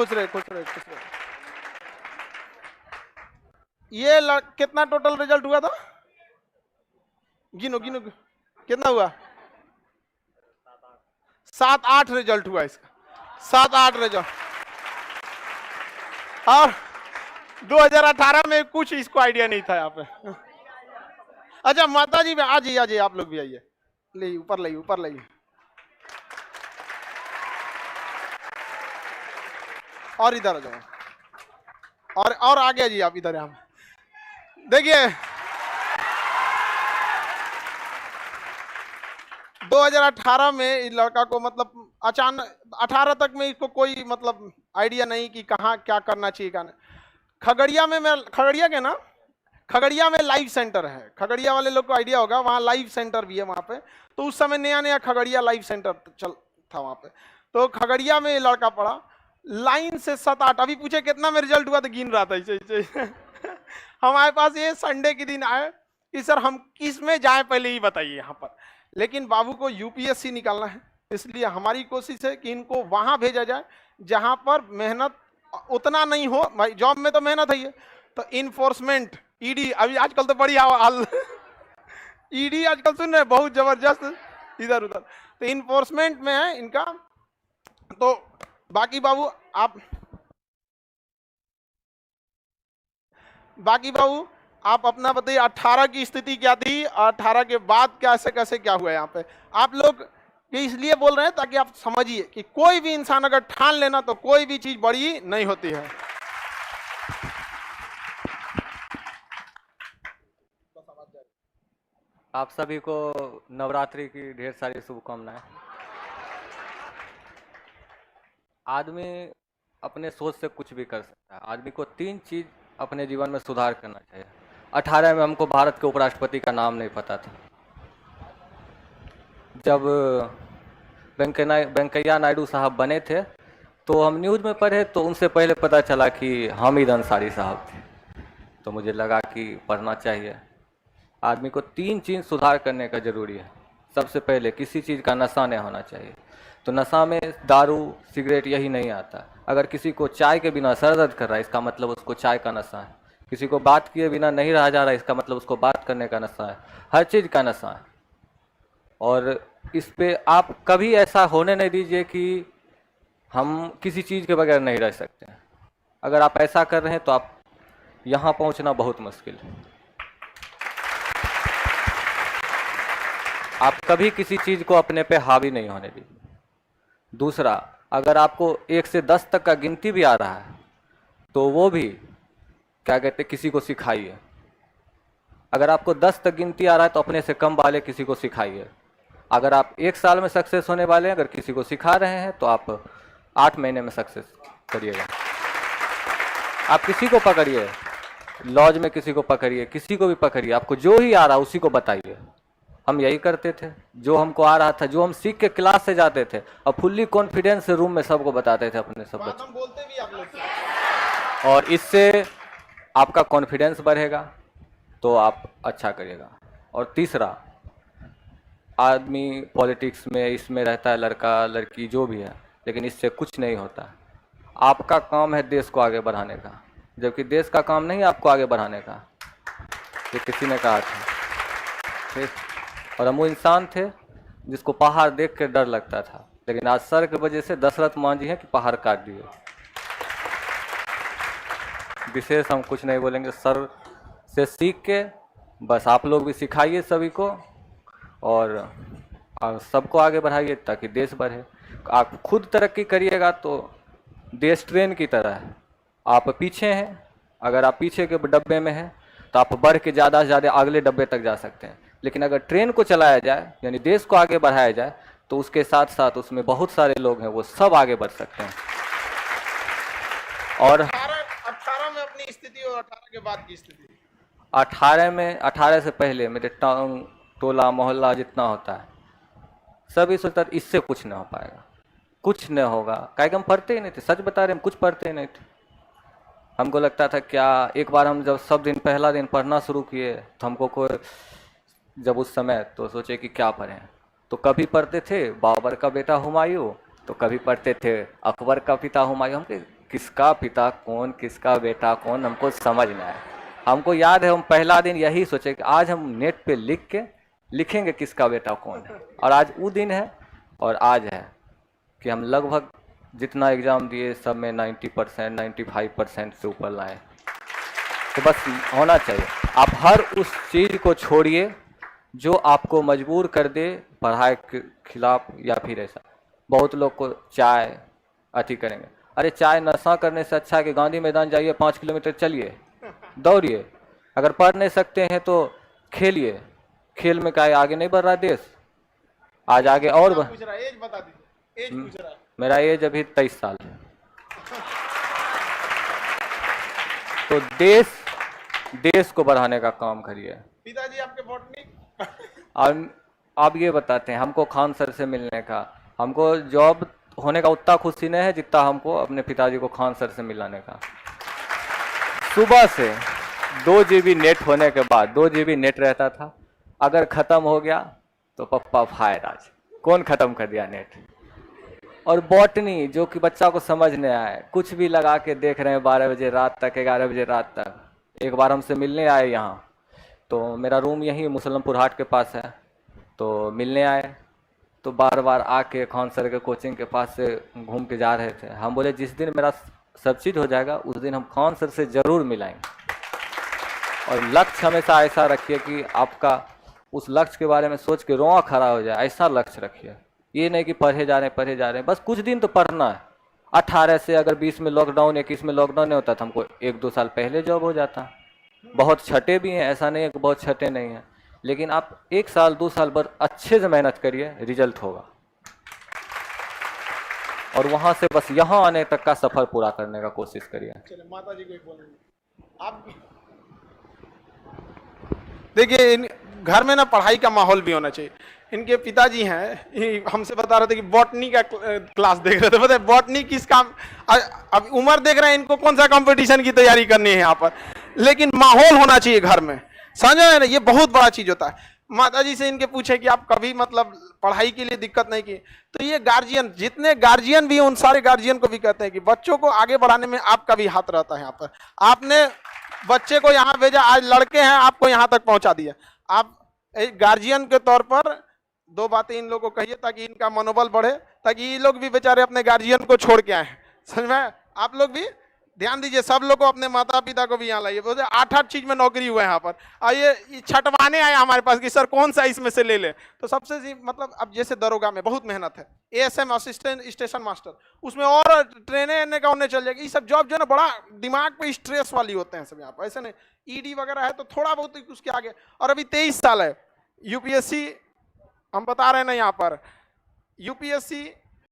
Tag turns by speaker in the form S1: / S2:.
S1: खुश रहे खुश रहे खुश रहे। ये कितना टोटल रिजल्ट हुआ था? गिनो गिनो कितना हुआ? 7-8 रिजल्ट हुआ इसका, 7-8 रिजल्ट। और 2018 में कुछ इसको आइडिया नहीं था यहाँ पे। अच्छा माता जी आ जाइए, आप लोग भी आइए, ले ऊपर लाइए ऊपर लाइए। और इधर आ जाओ, और आगे जी आप इधर। यहाँ देखिए 2018 में इस लड़का को मतलब अचानक 18 तक में इसको कोई मतलब आइडिया नहीं कि कहाँ क्या करना चाहिए क्या नहीं। खगड़िया में मैं खगड़िया के ना, खगड़िया में लाइव सेंटर है, खगड़िया वाले लोग को आइडिया होगा, वहाँ लाइव सेंटर भी है वहाँ पे। तो उस समय नया नया खगड़िया लाइव सेंटर चल था वहाँ पे। तो खगड़िया में ये लड़का पढ़ा, लाइन से 7-8, अभी पूछे कितना में रिजल्ट हुआ तो गिन रहा था ऐसे। हमारे पास ये संडे के दिन आए कि सर हम किस में जाए पहले ही बताइए यहाँ पर। लेकिन बाबू को यूपीएससी निकालना है, इसलिए हमारी कोशिश है कि इनको वहां भेजा जाए जहां पर मेहनत उतना नहीं हो। भाई जॉब में तो मेहनत है, तो इन्फोर्समेंट ईडी, अभी आजकल तो बड़ी हाल ईडी आजकल सुन रहे बहुत जबरदस्त इधर उधर, तो इन्फोर्समेंट में है इनका। तो बाकी बाबू आप अपना बताइए 18 की स्थिति क्या थी, 18 के बाद कैसे कैसे क्या हुआ यहाँ पे। आप लोग ये इसलिए बोल रहे हैं ताकि आप समझिए कि कोई भी इंसान अगर ठान लेना तो कोई भी चीज बड़ी नहीं होती है।
S2: आप सभी को नवरात्रि की ढेर सारी शुभकामनाएं। आदमी अपने सोच से कुछ भी कर सकता है। आदमी को 3 चीज अपने जीवन में सुधार करना चाहिए। 18 में हमको भारत के उपराष्ट्रपति का नाम नहीं पता था। जब वेंकैया नायडू साहब बने थे तो हम न्यूज़ में पढ़े, तो उनसे पहले पता चला कि हामिद अंसारी साहब थे। तो मुझे लगा कि पढ़ना चाहिए। आदमी को 3 चीज़ सुधार करने का ज़रूरी है। सबसे पहले किसी चीज़ का नशा नहीं होना चाहिए। तो नशा में दारू सिगरेट यही नहीं आता। अगर किसी को चाय के बिना सर दर्द कर रहा है, इसका मतलब उसको चाय का नशा है। किसी को बात किए बिना नहीं रहा जा रहा है, इसका मतलब उसको बात करने का नशा है। हर चीज़ का नशा है। और इस पे आप कभी ऐसा होने नहीं दीजिए कि हम किसी चीज़ के बगैर नहीं रह सकते। अगर आप ऐसा कर रहे हैं तो आप यहाँ पहुँचना बहुत मुश्किल है। आप कभी किसी चीज़ को अपने पे हावी नहीं होने दीजिए। दूसरा, अगर आपको 1 से 10 तक का गिनती भी आ रहा है तो वो भी क्या कहते हैं, किसी को सिखाइए। अगर आपको 10 तक गिनती आ रहा है तो अपने से कम वाले किसी को सिखाइए। अगर आप 1 साल में सक्सेस होने वाले हैं, अगर किसी को सिखा रहे हैं तो आप 8 महीने में सक्सेस करिएगा। आप किसी को पकड़िए, लॉज में किसी को पकड़िए, किसी को भी पकड़िए, आपको जो ही आ रहा है उसी को बताइए। हम यही करते थे, जो हमको आ रहा था, जो हम सीख के क्लास से जाते थे और फुल्ली कॉन्फिडेंस से रूम में सबको बताते थे अपने सब बच्चों।
S1: हम बोलते भी आप लोग।
S2: और इससे आपका कॉन्फिडेंस बढ़ेगा तो आप अच्छा करिएगा। और तीसरा, आदमी पॉलिटिक्स में इसमें रहता है, लड़का लड़की जो भी है, लेकिन इससे कुछ नहीं होता। आपका काम है देश को आगे बढ़ाने का, जबकि देश का काम नहीं आपको आगे बढ़ाने का। ये किसी ने कहा था। और हम वो इंसान थे जिसको पहाड़ देख कर डर लगता था, लेकिन आज सर की वजह से दशरथ मांझी है कि पहाड़ काट दिए। विशेष हम कुछ नहीं बोलेंगे, सर से सीख के बस आप लोग भी सिखाइए सभी को और सबको आगे बढ़ाइए ताकि देश बढ़े। आप खुद तरक्की करिएगा तो देश ट्रेन की तरह है। आप पीछे हैं, अगर आप पीछे के डब्बे में हैं तो आप बढ़ के ज़्यादा से ज़्यादा अगले डब्बे तक जा सकते हैं। लेकिन अगर ट्रेन को चलाया जाए, यानी देश को आगे बढ़ाया जाए, तो उसके साथ साथ उसमें बहुत सारे लोग हैं, वो सब आगे बढ़ सकते हैं। और
S1: 18 में अपनी स्थिति और 18 के बाद की स्थिति।
S2: 18 से पहले मेरे टाउन टोला मोहल्ला जितना होता है सभी सोचता था इससे कुछ नहीं हो पाएगा, कुछ नहीं होगा। काहे हम पढ़ते ही नहीं थे, सच बता रहे, हम कुछ पढ़ते ही नहीं थे। हमको लगता था क्या, एक बार हम जब सब दिन पहला दिन पढ़ना शुरू किए तो हमको कोई जब उस समय तो सोचे कि क्या पढ़ें, तो कभी पढ़ते थे बाबर का बेटा हुमायूं, तो कभी पढ़ते थे अकबर का पिता हुमायूं। हमके किसका पिता कौन, किसका बेटा कौन, हमको समझ में आया। हमको याद है हम पहला दिन यही सोचे कि आज हम नेट पे लिखेंगे किसका बेटा कौन है, और आज वो दिन है। और आज है कि हम लगभग जितना एग्ज़ाम दिए सब में 90% 95% से ऊपर लाए। तो बस होना चाहिए। आप हर उस चीज़ को छोड़िए जो आपको मजबूर कर दे पढ़ाई के खिलाफ, या फिर ऐसा बहुत लोग को चाय अति करेंगे। अरे चाय नशा करने से अच्छा है कि गांधी मैदान जाइए, 5 किलोमीटर चलिए, दौड़िए। अगर पढ़ नहीं सकते हैं तो खेलिए, खेल में क्या है, आगे नहीं बढ़ रहा देश, आज आगे और
S1: पूछ रहा है, एज बता दीजिए, एज पूछ रहा है।
S2: मेरा एज अभी 23 साल है। तो देश को बढ़ाने का काम करिए।
S1: पिताजी आपके बॉटनी
S2: और आप ये बताते हैं हमको खान सर से मिलने का, हमको जॉब होने का उतना खुशी नहीं है जितना हमको अपने पिताजी को खान सर से मिलाने का। सुबह से 2 GB नेट होने के बाद, 2 GB नेट रहता था, अगर ख़त्म हो गया तो पप्पा फायर आज कौन ख़त्म कर दिया नेट। और बॉटनी जो कि बच्चा को समझ नहीं आया, कुछ भी लगा के देख रहे हैं 12 बजे रात तक, 11 बजे रात तक। एक बार हमसे मिलने आए यहाँ, तो मेरा रूम यहीं मुसलमपुर हाट के पास है, तो मिलने आए तो बार बार आके खान सर के कोचिंग के पास से घूम के जा रहे थे। हम बोले जिस दिन मेरा सब चीज़ हो जाएगा उस दिन हम खान सर से ज़रूर मिलाएंगे। और लक्ष्य हमेशा ऐसा रखिए कि आपका उस लक्ष्य के बारे में सोच के रोआ खड़ा हो जाए, ऐसा लक्ष्य रखिए। ये नहीं कि पढ़े जा रहे हैं, बस कुछ दिन तो पढ़ना है। 18 से अगर 20 में लॉकडाउन, 21 में लॉकडाउन नहीं होता तो हमको 1-2 साल पहले जॉब हो जाता। बहुत छठे भी हैं, ऐसा नहीं है कि बहुत छठे नहीं हैं, लेकिन आप 1 साल 2 साल भर अच्छे से मेहनत करिए, रिजल्ट होगा। और वहां से बस यहाँ आने तक का सफर पूरा करने का कोशिश करिए।
S1: चलिए माता जी को एक बोलेंगे आप। देखिए घर में ना पढ़ाई का माहौल भी होना चाहिए। इनके पिताजी हैं, हमसे बता रहे थे कि बॉटनी का क्लास देख रहे थे। पता है बॉटनी किस काम, अब उम्र देख रहे हैं इनको, कौन सा कंपटीशन की तैयारी करनी है यहाँ पर, लेकिन माहौल होना चाहिए घर में, समझ रहे हैं ना, ये बहुत बड़ा चीज होता है। माता जी से इनके पूछे कि आप कभी मतलब पढ़ाई के लिए दिक्कत नहीं की, तो ये गार्जियन, जितने गार्जियन भी हैं उन सारे गार्जियन को भी कहते हैं कि बच्चों को आगे बढ़ाने में आपका भी हाथ रहता है। यहाँ पर आपने बच्चे को यहाँ भेजा, आज लड़के हैं आपको यहाँ तक पहुँचा दिया। आप एक गार्जियन के तौर पर 2 बातें इन लोगों को कहिए ताकि इनका मनोबल बढ़े, ताकि ये लोग भी बेचारे अपने गार्जियन को छोड़ के आए। समझ में, आप लोग भी ध्यान दीजिए, सब लोग को अपने माता पिता को भी यहाँ लाइए। बोलते 8-8 चीज में नौकरी हुआ है यहाँ पर, और ये छटवाने आए हमारे पास कि सर कौन सा इसमें से ले ले। तो सबसे मतलब अब जैसे दरोगा में बहुत मेहनत है, ASM असिस्टेंट स्टेशन मास्टर, उसमें और ट्रेने का उन्हें चल जाएगा। ये सब जॉब जो है ना बड़ा दिमाग पे स्ट्रेस वाली होते हैं सब यहाँ पर, ऐसे नहीं। ED वगैरह है तो थोड़ा बहुत उसके आगे, और अभी 23 साल है। UPSC हम बता रहे हैं ना यहाँ पर, UPSC